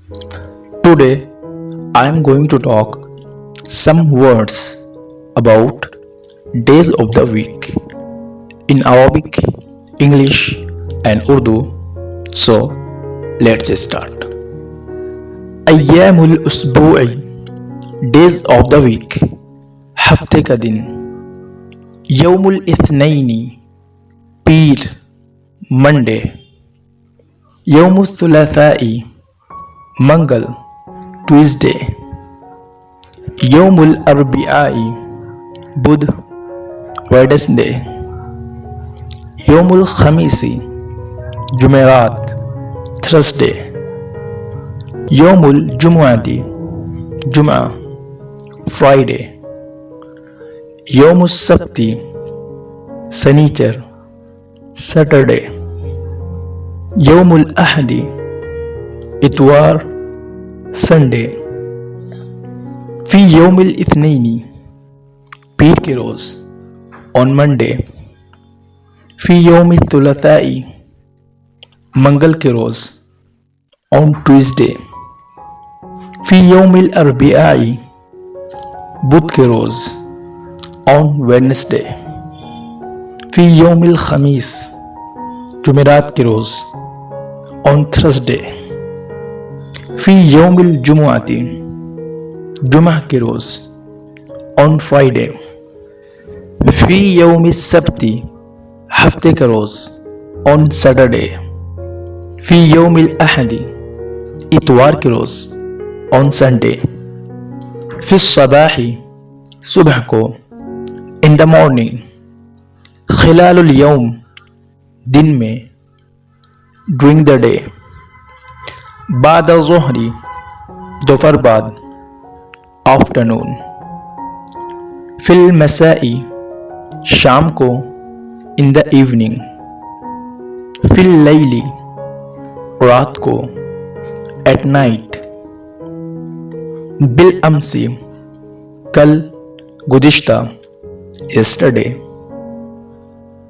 Today I am going to talk some words about days of the week in Arabic, English and Urdu. So let's start. أيام الأسبوع days of the week ہفتے کا دن. یوم الاثنین پیر Monday. یوم الثلاثاء منگل Tuesday. یوم الاربعاء بدھ Wednesday. یوم الخمیس جمعرات Thursday. یوم الجمعہ جمعہ فرائیڈے. یوم السبت سنیچر سیٹرڈے. یوم الاحد اتوار سنڈے. فی یوم الاثنین پیر کے روز آن منڈے. فی یوم الثلاثاء منگل کے روز آن ٹیوزڈے. فی یوم الاربعاء بدھ کے روز آن ویڈنسڈے. فی یوم الخمیس جمعرات کے روز آن تھرسڈے. فی یوم الجمعہ جمعہ کے روز آن فرائیڈے. فی یوم السبت ہفتے کا روز آن سیٹرڈے. فی یوم الاحد اتوار کے روز آن سنڈے. فی الصباح صبح کو ان دا مارننگ. خلال الیوم دن میں ڈورنگ دا ڈے. بعد الظہر دوپہر بعد آفٹرنون. فی المساء شام کو ان دا ایوننگ. فی اللیل رات کو ایٹ نائٹ. بالامس کل گزشتہ یسٹرڈے.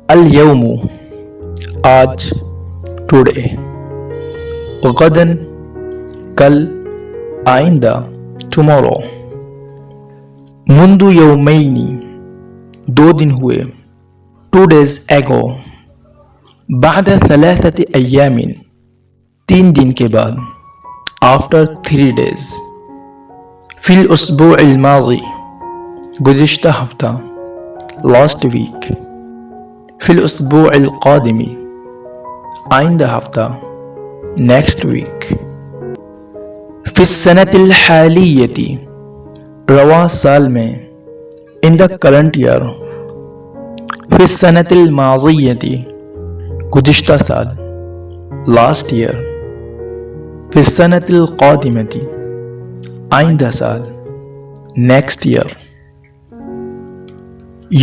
الیوم آج ٹوڈے. غداً کل آئندہ ٹمورو. منذ یومین دو دن ہوئے. 2 days ago. بعد 3 ایام 3 دن کے بعد. after 3 days. فی الاسبوع الماضی گزشتہ ہفتہ last week. فی الاسبوع القادم آئندہ ہفتہ next week. فی السنة الحالیۃ رواں سال میں in the current year. فی السنة الماضیۃ گزشتہ سال last year. فی السنة القادمۃ آئندہ سال next year.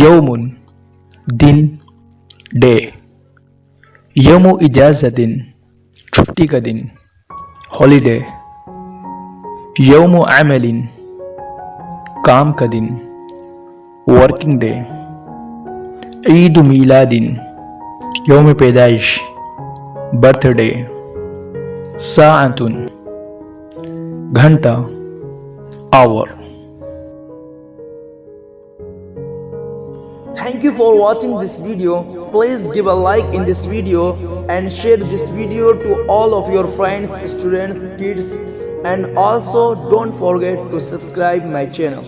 یوم دن ڈے. یوم اجازت چھٹی کا دن ہالیڈے. یوم عمل کام کا دن ورکنگ ڈے. عید میلاد یوم پیدائش برتھ ڈے. ساعت گھنٹہ hour. Thank you for watching this video. Please give a like in this video and share this video to all of your friends, students, kids, and also don't forget to subscribe my channel.